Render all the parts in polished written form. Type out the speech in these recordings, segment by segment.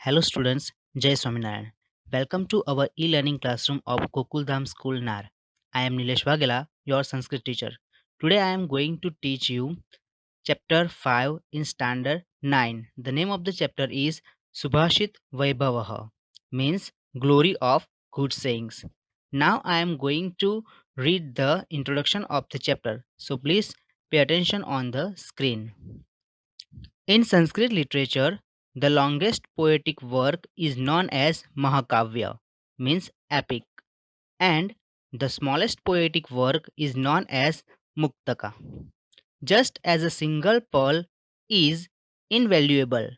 Hello students, Jai Swaminarayan. Welcome to our e-learning classroom of Gokuldham School Nar. I am Nilesh Wagela, your Sanskrit teacher. Today I am going to teach you chapter 5 in standard 9. The name of the chapter is Subhashit Vaibhavaha, means glory of good sayings. Now I am going to read the introduction of the chapter. So please pay attention on the screen. In Sanskrit literature, the longest poetic work is known as Mahakavya, means epic, and the smallest poetic work is known as Muktaka. Just as a single pearl is invaluable,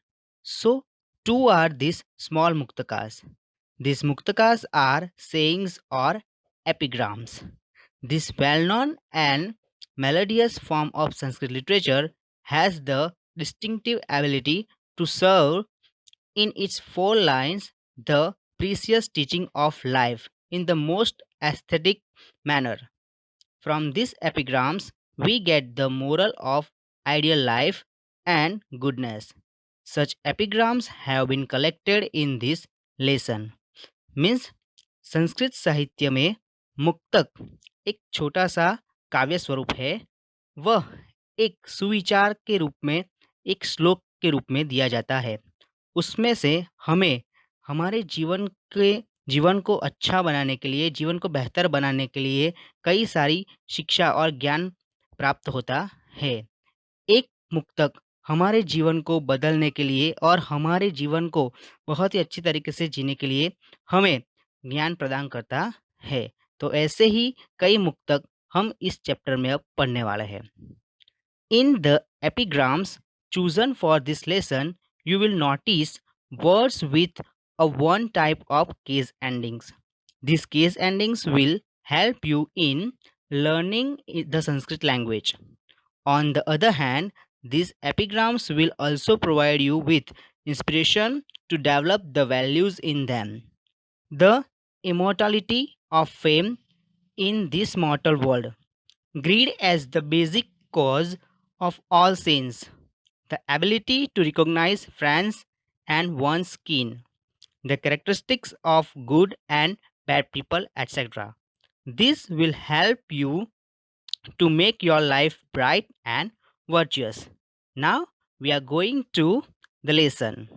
so too are these small Muktakas. These Muktakas are sayings or epigrams. This well known and melodious form of Sanskrit literature has the distinctive ability to serve in its four lines the precious teaching of life in the most aesthetic manner. From these epigrams, we get the moral of ideal life and goodness. Such epigrams have been collected in this lesson. Means Sanskrit साहित्य में मुक्तक एक छोटा सा काव्य स्वरूप है। वह एक सुविचार के रूप में एक श्लोक के रूप में दिया जाता है। उसमें से हमें हमारे जीवन को अच्छा बनाने के लिए, जीवन को बेहतर बनाने के लिए कई सारी शिक्षा और ज्ञान प्राप्त होता है। एक मुक्तक हमारे जीवन को बदलने के लिए और हमारे जीवन को बहुत ही अच्छी तरीके से जीने के लिए हमें ज्ञान प्रदान करता है। तो ऐसे ही कई मुक्तक हम इस चैप्टर में अब पढ़ने वाले हैं। In the epigrams chosen for this lesson, you will notice words with a one type of case endings. These case endings will help you in learning the Sanskrit language. On the other hand, these epigrams will also provide you with inspiration to develop the values in them. The immortality of fame in this mortal world. Greed as the basic cause of all sins. The ability to recognize friends and one's kin. The characteristics of good and bad people, etc. This will help you to make your life bright and virtuous. Now we are going to the lesson.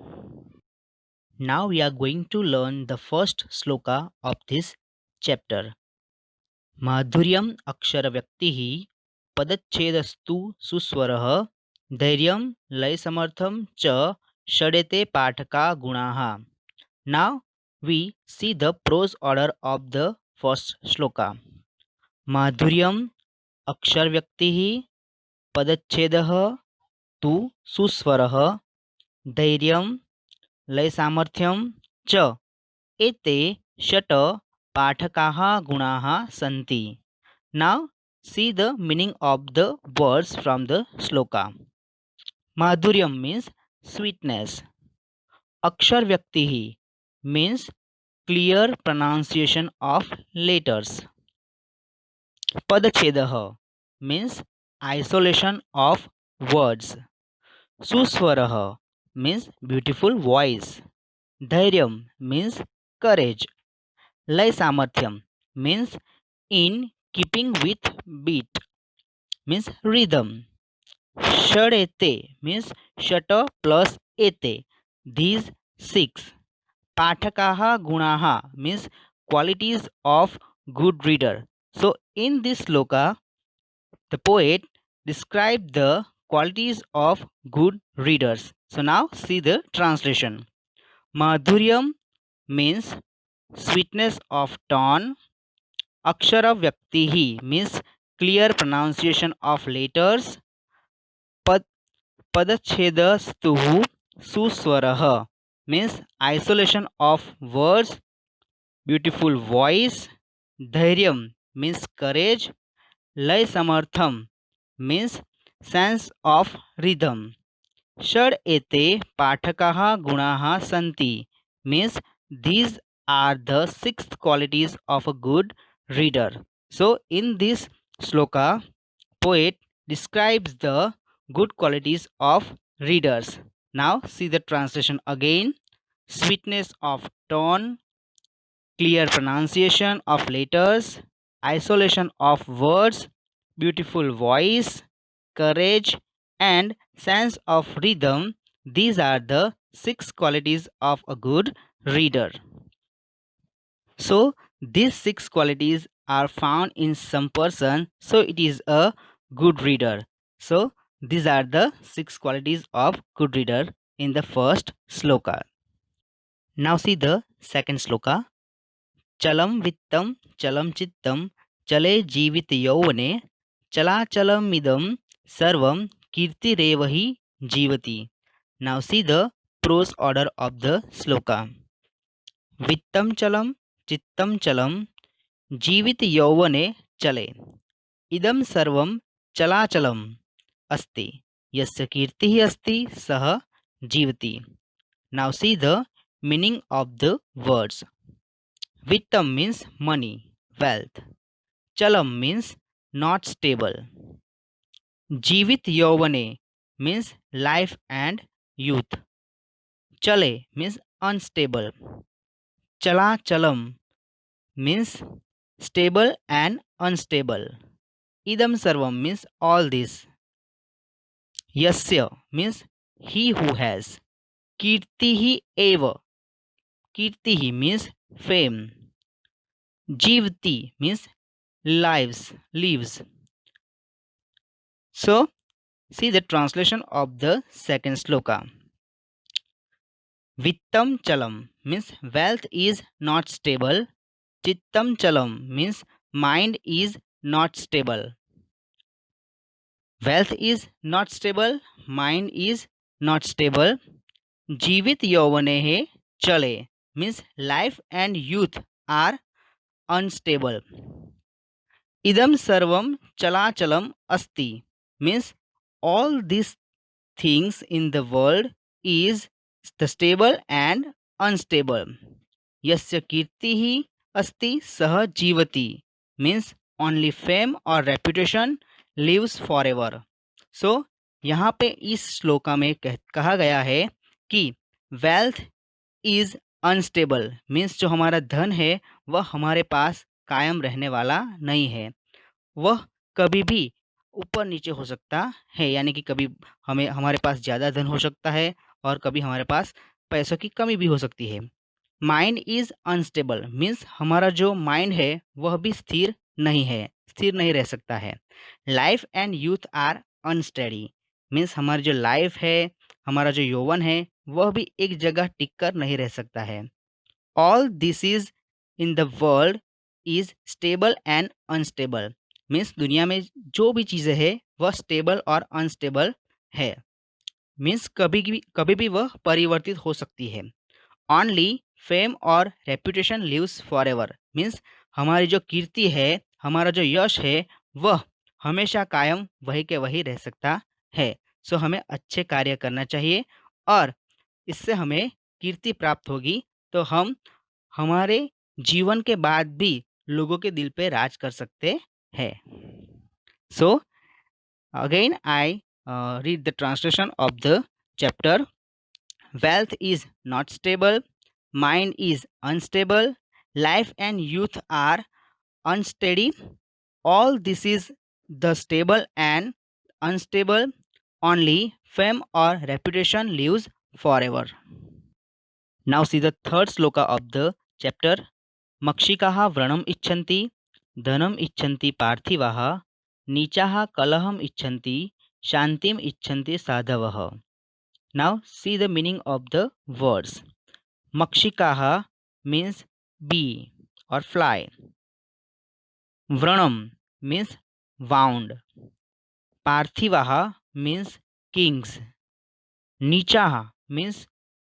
Now we are going to learn the first sloka of this chapter. माधुर्यम् अक्षरव्यक्तिः पदच्छेदस्तु सुस्वरः धैर्यं लयसमर्थं च षडेते पाठका गुणाः. Now we see the prose order of the first shloka. माधुर्यम् अक्षरव्यक्तिः पदच्छेदः तु सुस्वरः धैर्यं लयसामर्थ्यं च एते षट् पाठकाः गुणाः सन्ति. Now see the meaning of the words from the shloka. Madhuryam means sweetness. Akshar Vyaktihi means clear pronunciation of letters. Padachhedaha means isolation of words. Suswaraha means beautiful voice. Dhairyam means courage. Lay Samarthyam means in keeping with beat, means rhythm. Shadete means shata plus ete, these six. Pathakaha gunaha means qualities of good reader. So in this sloka, the poet described the qualities of good readers. So now see the translation. Madhuryam means sweetness of tone. Akshara Vyaktihi means clear pronunciation of letters. Pad Padachhedastuhu Suswaraha means isolation of words, beautiful voice. Dhairyam means courage. Lay Samartham means sense of rhythm. Shad ete pathakaha gunaha santi means these are the six qualities of a good reader. So in this sloka, poet describes the good qualities of readers. Now see the translation again. sweetness of tone, clear pronunciation of letters, isolation of words, beautiful voice, courage, and sense of rhythm. These are the six qualities of a good reader. So, these six qualities are found in some person, so it is a good reader. So, these are the six qualities of good reader in the first sloka. Now, see the second sloka. चलं वित्तं चलं चित्तं चले जीवित यौवने चलाचलमिदं सर्वं कीर्तिरेव हि जीवति. Now see the prose order of the sloka. वित्तं चलं चित्तं चलं जीवित यौवने चले इदं सर्वं चलाचलम् अस्ति यस्य कीर्तिः अस्ति सः जीवति. Now see the meaning of the words. Vittam means money, wealth. Chalam means not stable. Jivit Yovane means life and youth. Chale means unstable. Chala Chalam means stable and unstable. Idam Sarvam means all this. Yasya means he who has. Kirtihi Eva. Kirtihi means fame. Jivti means lives. So, see the translation of the second sloka. Vittam chalam means wealth is not stable. Chittam chalam means mind is not stable. Wealth is not stable, mind is not stable. Jivit yauvanehe chale means life and youth are unstable. Idam sarvam chalachalam asti means all these things in the world is the stable and unstable. Yasya kirtihi asti sah jivati means only fame or reputation lives forever. So यहाँ पे इस श्लोका में कहा गया है कि wealth is unstable means जो हमारा धन है वह हमारे पास कायम रहने वाला नहीं है, वह कभी भी ऊपर नीचे हो सकता है, यानी कि कभी हमारे पास ज़्यादा धन हो सकता है और कभी हमारे पास पैसों की कमी भी हो सकती है. माइंड इज़ अनस्टेबल मीन्स हमारा जो माइंड है वह भी स्थिर नहीं रह सकता है. Life and youth are unsteady means हमारी जो लाइफ है, हमारा जो यौवन है वह भी एक जगह टिक कर नहीं रह सकता है. All this is in the world is stable and unstable means दुनिया में जो भी चीज़ें हैं वह स्टेबल और अनस्टेबल है मीन्स कभी भी वह परिवर्तित हो सकती है. ऑनली फेम और reputation lives for ever means हमारी जो कीर्ति है, हमारा जो यश है वह हमेशा कायम वही के वही रह सकता है. सो हमें अच्छे कार्य करना चाहिए और इससे हमें कीर्ति प्राप्त होगी तो हम हमारे जीवन के बाद भी लोगों के दिल पे राज कर सकते हैं. So again I read the translation of the chapter. Wealth is not stable, mind is unstable, life and youth are unsteady. All this is the stable and unstable. Only fame or reputation lives forever. Now see the third sloka of the chapter. Makshikaha vranam icchanti, dhanam icchanti parthivaha, नीचाः कलहम इच्छन्ति शांतिम इच्छन्ति साधवः. Now see the meaning of the words. Makshikaha means bee or fly. Vranam means wound. Parthivaha means kings. Nichaha means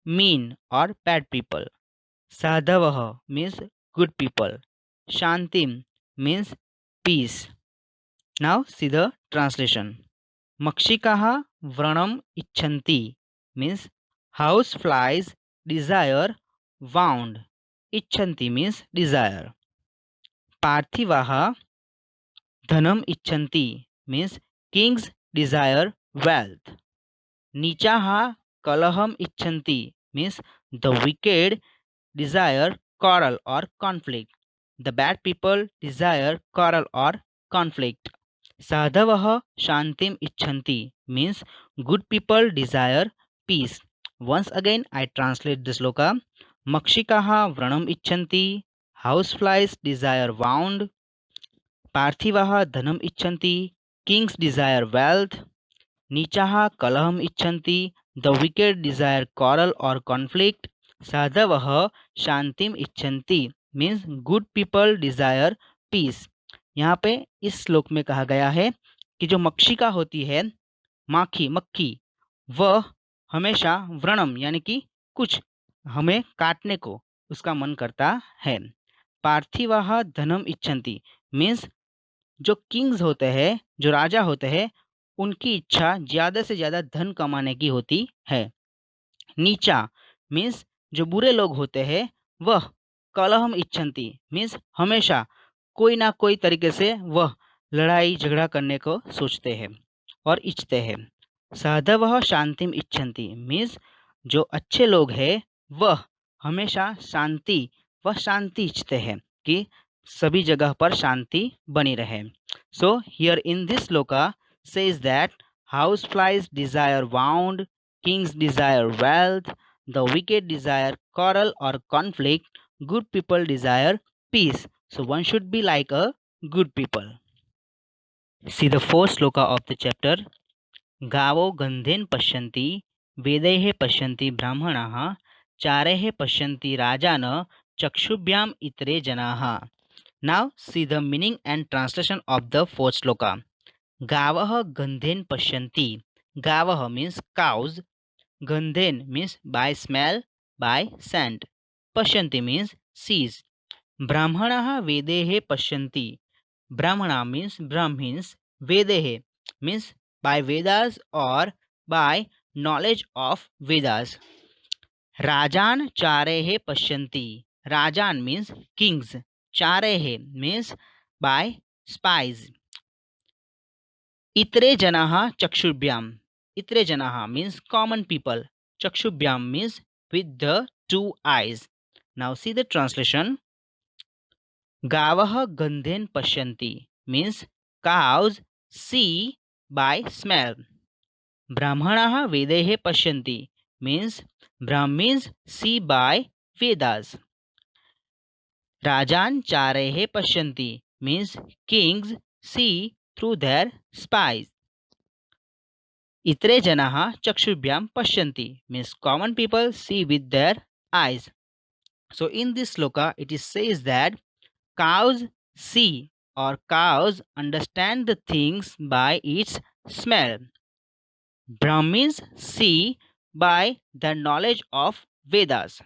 mean or bad people. Sadhavaha means good people. Shantim means peace. Now see the translation. Makshikaha vranam icchanti means house flies desire wound. Icchanti means desire. Parthivaha dhanam icchanti means kings desire wealth. Nichaha kalaham icchanti means the wicked desire quarrel or conflict. The bad people desire quarrel or conflict. Sadhavah shantim icchanti means good people desire peace. Once again, I translate this sloka. Makshikaha vranam icchanti. Houseflies desire wound. Parthivaha dhanam icchanti. Kings desire wealth. Nichaha kalaham icchanti. The wicked desire quarrel or conflict. Sadhavaha shantim icchanti means good people desire peace. यहाँ पे इस श्लोक में कहा गया है कि जो मक्षिका होती है, माखी मक्खी, वह हमेशा व्रणम यानी कि कुछ हमें काटने को उसका मन करता है. पार्थिवाह धनम इच्छन्ति मीन्स जो किंग्स होते हैं, जो राजा होते हैं, उनकी इच्छा ज्यादा से ज्यादा धन कमाने की होती है. नीचा मीन्स जो बुरे लोग होते हैं, वह कलहम इच्छन्ति मीन्स हमेशा कोई ना कोई तरीके से वह लड़ाई झगड़ा करने को सोचते हैं और इच्छते हैं. साधवः शांतिम इच्छन्ति मीन्स जो अच्छे लोग हैं, वह हमेशा शांति इच्छते हैं कि सभी जगह पर शांति बनी रहे. So here in this shloka says that house flies desire wound, kings desire wealth, the wicked desire quarrel or conflict, good people desire peace. So one should be like a good people. See the fourth sloka of the chapter. गावो गंधेन पश्यन्ति वेदैः पश्यन्ति ब्राह्मणाः चारैः पश्यन्ति राजान चक्षुभ्याम इतरे जनाः. Now see the meaning and translation of the fourth sloka. Gavah gandhen pashyanti. Gavah means cows. Gandhen means by smell, by scent. Pashyanti means sees. Brahmanaha vedehe pashyanti. Brahmana means Brahmins. Vedehe means by Vedas or by knowledge of Vedas. Rajan charehe pashyanti. Rajan means kings. Charehe means by spies. Itre janaha chakshubhyam. Itre janaha means common people. Chakshubhyam means with the two eyes. Now see the translation. Gavah gandhen pashyanti means cows see by smell. Brahmanaha vedehe pashyanti means Brahmins see by Vedas. Rajan charehe pashyanti means kings see through their spies. Itre janaha chakshubhyam pashyanti means common people see with their eyes. So in this sloka it is says that cows see or cows understand the things by its smell. Brahmins see by the knowledge of Vedas.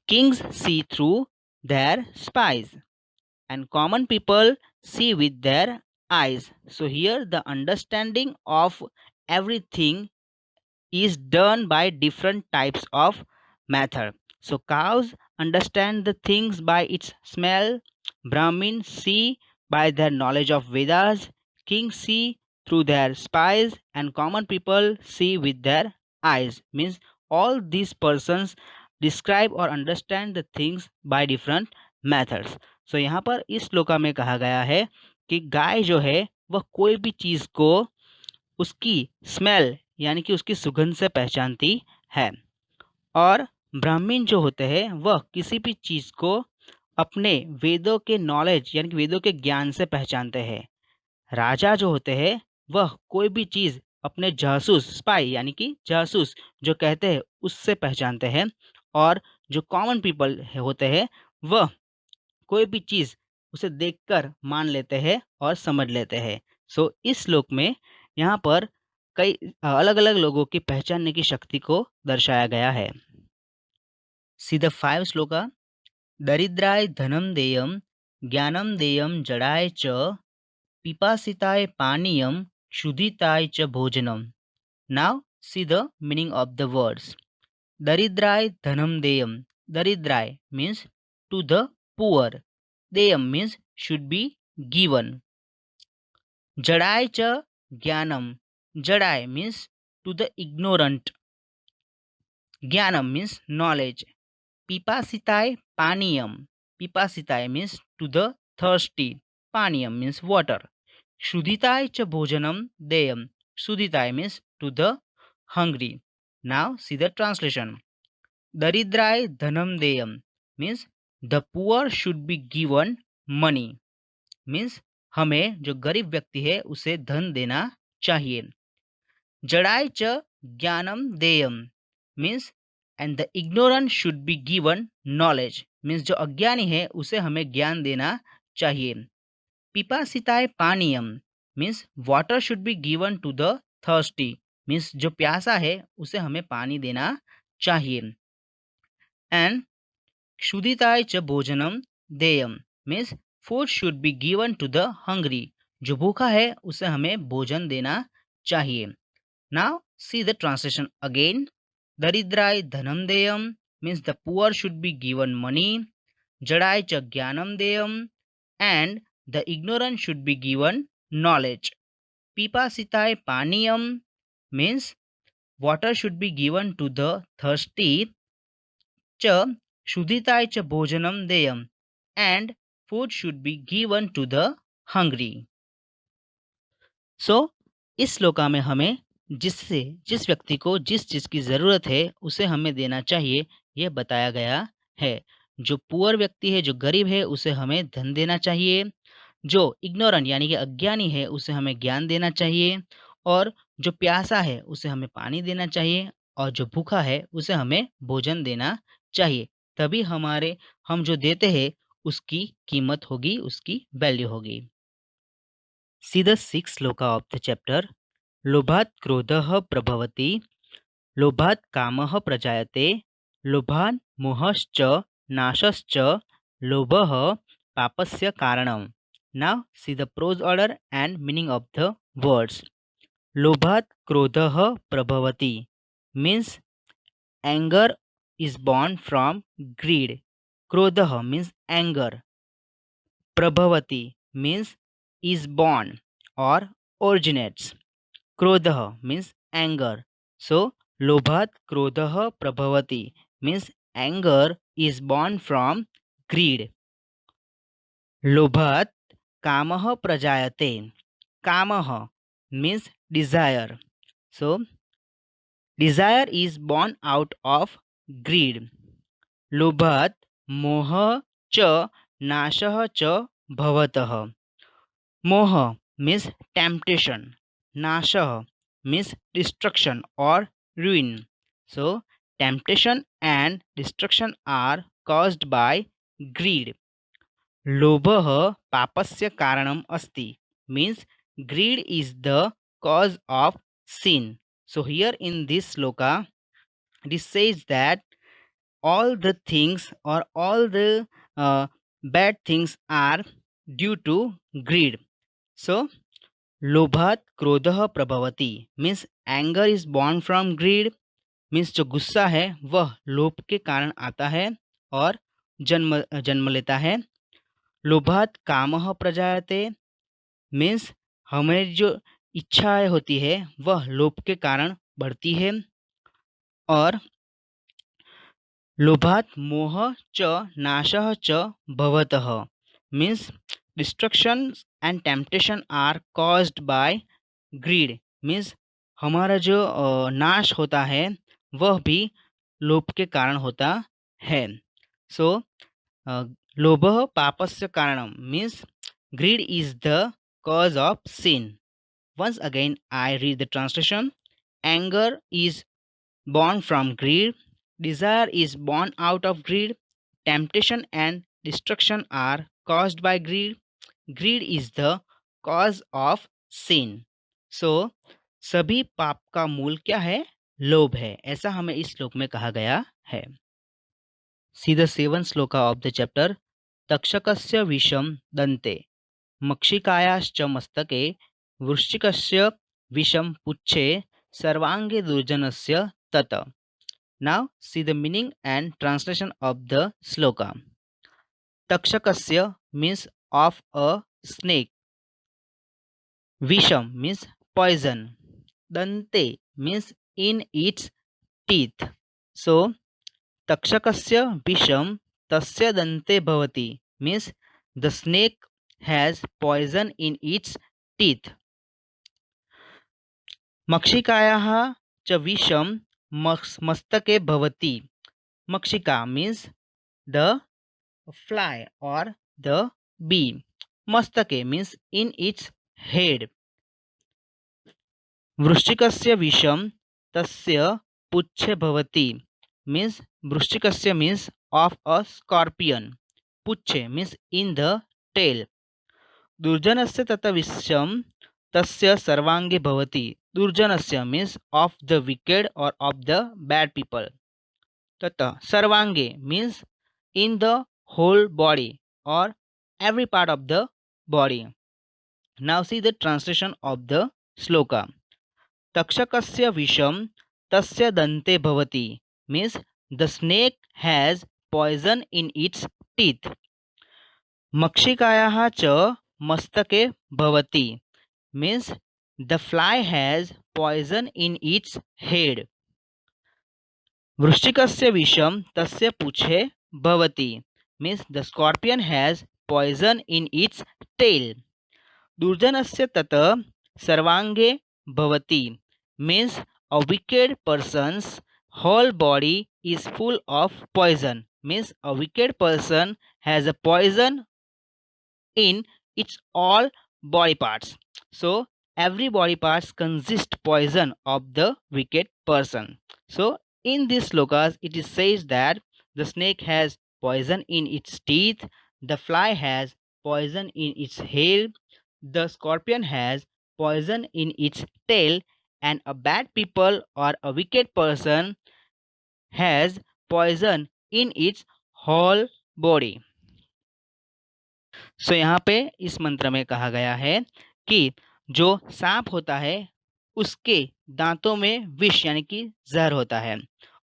Kings see through their spies, and common people see with their eyes. So here the understanding of everything is done by different types of method. So cows understand the things by its smell, Brahmins see by their knowledge of Vedas, kings see through their spies, and common people see with their eyes. Means all these persons describe or understand the things by different methods. So यहाँ पर इस श्लोका में कहा गया है कि गाय जो है वह कोई भी चीज को उसकी स्मेल यानी कि उसकी सुगंध से पहचानती है, और ब्राह्मण जो होते हैं वह किसी भी चीज को अपने वेदों के नॉलेज यानी कि वेदों के ज्ञान से पहचानते हैं. राजा जो होते हैं वह कोई भी चीज अपने जासूस स्पाई यानी कि जासूस जो कहते हैं उससे पहचानते हैं, और जो कॉमन पीपल होते हैं वह कोई भी चीज उसे देखकर मान लेते हैं और समझ लेते हैं. सो इस श्लोक में यहाँ पर कई अलग अलग लोगों की पहचानने की शक्ति को दर्शाया गया है. See the 5 shloka. दरिद्राय धनम देयम ज्ञानम देयम जड़ाय च पिपासिताय पानीयम क्षुधिताय च भोजनम. Now see the meaning of the words. Daridrai dhanam deyam. Daridrai means to the poor. Deyam means should be given. Jadai cha jnanam. Jadai means to the ignorant. Jnanam means knowledge. Pipasitai paniyam. Pipasitai means to the thirsty. Paniyam means water. Shuditai cha bhojanam deyam. Shuditai means to the hungry. Now see the translation. Daridrai dhanam deyam means the poor should be given money. Means हमें जो गरीब व्यक्ति है उसे धन देना चाहिए. जड़ाई च ज्ञानम देयम means and the ignorant should be given knowledge means जो अज्ञानी है उसे हमें ज्ञान देना चाहिए. पिपासिताय पानीयम means water should be given to the thirsty means जो प्यासा है उसे हमें पानी देना चाहिए. एंड क्षुदिताय च भोजनम देयम means food should be given to the hungry जो भूखा है उसे हमें भोजन देना चाहिए. Now see the translation again. Daridrai dhanam deyam means the poor should be given money. Jadai cha jnanam deyam and the ignorant should be given knowledge. Pipasitai paniyam means water should be given to the thirsty. Cha shuditai cha bhojanam deyam and food should be given to the hungry. सो इस श्लोका में हमें जिस व्यक्ति को जिस चीज़ की ज़रूरत है उसे हमें देना चाहिए यह बताया गया है. जो पुअर व्यक्ति है जो गरीब है उसे हमें धन देना चाहिए. जो इग्नोरेंट यानी कि अज्ञानी है उसे हमें ज्ञान देना चाहिए. और जो प्यासा है उसे हमें पानी देना चाहिए. और जो भूखा है उसे हमें भोजन देना चाहिए. तभी हम जो देते हैं उसकी कीमत होगी, उसकी वैल्यू होगी. See the sixth sloka of the chapter. लोभात् क्रोधः प्रभवति, लोभात् कामः प्रजायते, लोभात् मोहश्च नाशश्च, लोभः पापस्य कारणम्. Now see the prose order and meaning of the words. लोभात् क्रोधः प्रभवति means anger is born from greed. क्रोधः means anger. प्रभवति means is born or originates. क्रोधः means anger. So लोभात् क्रोधः प्रभवति means anger is born from greed. लोभात् कामः प्रजायते. कामः means desire. So desire is born out of greed. लोभात् मोहः च नाशः च भवतः. मोह means temptation. Nashah means destruction or ruin. So temptation and destruction are caused by greed. लोभः पापस्य कारणम अस्ति means greed is the cause of sin. So here in this sloka it says that all the things or all the bad things are due to greed. So लोभात् क्रोधः प्रभवति means anger is born from greed means जो गुस्सा है वह लोभ के कारण आता है और जन्म लेता है. लोभात् कामः प्रजायते मीन्स हमें जो इच्छाएं होती है वह लोभ के कारण बढ़ती है. और लोभात् मोह च नाशः च भवतः means destruction and temptation are caused by greed means हमारा जो नाश होता है वह भी लोभ के कारण होता है. सो लोभः पापस्य कारणम means greed is the cause of sin. Once again I read the translation. Anger is born from greed. Desire is born out of greed. Temptation and destruction are caused by greed. Greed is the cause of sin. So सभी पाप का मूल क्या है? लोभ है. ऐसा हमें इस श्लोक में कहा गया है. See the seventh sloka of the chapter. तक्षकस्य विषम दन्ते, मक्षिकायाश्च मस्तके, वृश्चिकस्य विषम पुच्छे, सर्वांगे दुर्जनस्य तत. Now see the meaning and translation of the sloka. Takshakasya means of a snake. Visham means poison. Dante means in its teeth. So तक्षकस्य विषं तस्य दन्ते भवति means the snake has poison in its teeth. मक्षिकायाः च विषं मस्तके भवति. Makshika means the fly or the bee. Mastake means in its head. वृश्चिकस्य विषं तस्य पुच्छे भवति means वृश्चिकस्य means of a scorpion. पुच्छे means in the tail. दुर्जनस्य तत विषं तस्य सर्वांगे भवति. दुर्जनस्य means of the wicked or of the bad people. तत सर्वांगे means in the whole body or every part of the body. Now see the translation of the sloka. तक्षकस्य विषं तस्य दन्ते भवति means the snake has poison in its teeth. मक्षिकायाः च मस्तके भवति means the fly has poison in its head. वृश्चिकस्य विषं तस्य पुच्छे भवति means the scorpion has poison in its tail. दुर्जनस्य तत सर्वांगे भवति means a wicked person's whole body is full of poison means a wicked person has a poison in its all body parts. So every body parts consist poison of the wicked person. So in these slokas it is says that the snake has poison in its teeth, the fly has poison in its hair, the scorpion has poison in its tail, and a bad people or a wicked person has poison in its whole body. सो यहाँ पे इस मंत्र में कहा गया है कि जो सांप होता है उसके दांतों में विष यानी कि जहर होता है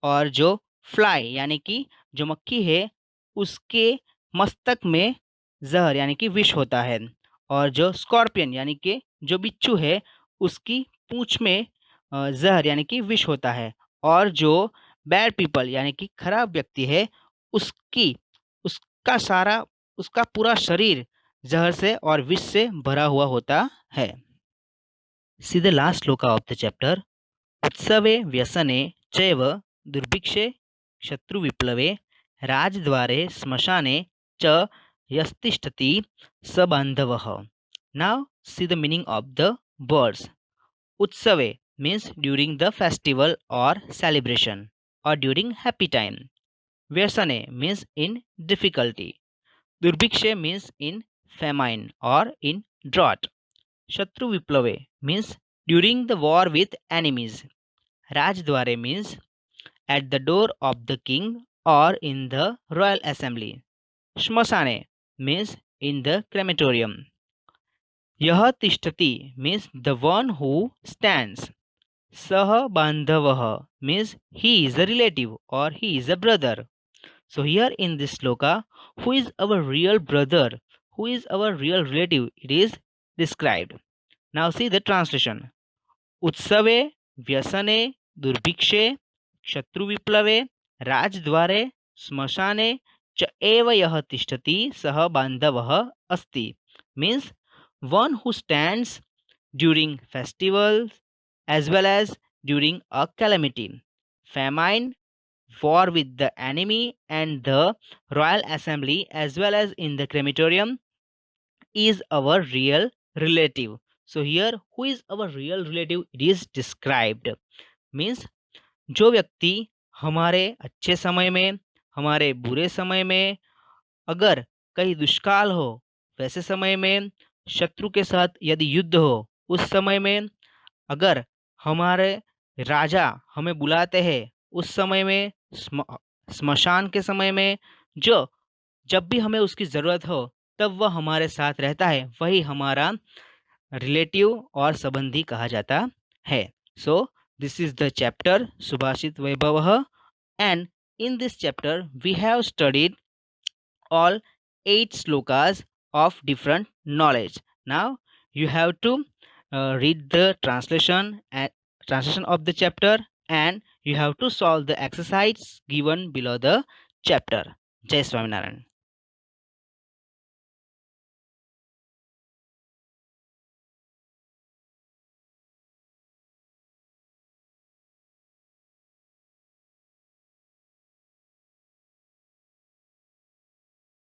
और जो फ्लाई यानी कि जो मक्खी है उसके मस्तक में जहर यानी कि विष होता है और जो स्कॉर्पियन यानी कि जो बिच्छू है उसकी पूंछ में जहर यानी कि विष होता है और जो बैड पीपल यानी कि खराब व्यक्ति है उसकी उसका सारा उसका पूरा शरीर जहर से और विष से भरा हुआ होता है. See the last shloka of the chapter. उत्सवे व्यसने चैव दुर्भिक्षे शत्रुविप्लवे राजद्वारे श्मशाने च यस्तिष्ठति स बान्धवः. Now see the meaning of the words. Utsave means during the festival or celebration or during happy time. Vyasane means in difficulty. Durbikshe means in famine or in drought. Shatru Viplave means during the war with enemies. Rajdware means at the door of the king or in the royal assembly. Shmasane means in the crematorium. Yah Tishtati means the one who stands. Sah Bandhavah means he is a relative or he is a brother. So here in this sloka, who is our real brother, who is our real relative, it is described. Now see the translation. Utsave, Vyasane, Durbikshe, Shatruviplave, Rajdware, Smashane, च एव यह तिष्ठति सह बांधवः अस्ति means one who stands during festivals as well as during a calamity, famine, war with the enemy and the royal assembly as well as in the crematorium is our real relative. So here who is our real relative it is described means जो व्यक्ति हमारे अच्छे समय में हमारे बुरे समय में अगर कहीं दुष्काल हो वैसे समय में शत्रु के साथ यदि युद्ध हो उस समय में अगर हमारे राजा हमें बुलाते हैं उस समय में स्मशान के समय में जो जब भी हमें उसकी ज़रूरत हो तब वह हमारे साथ रहता है वही हमारा रिलेटिव और संबंधी कहा जाता है. So this is the chapter Subhashit Vaibhav and in this chapter we have studied all 8 slokas of different knowledge. Now you have to read the translation of the chapter and you have to solve the exercise given below the chapter. Jai Swaminarayan.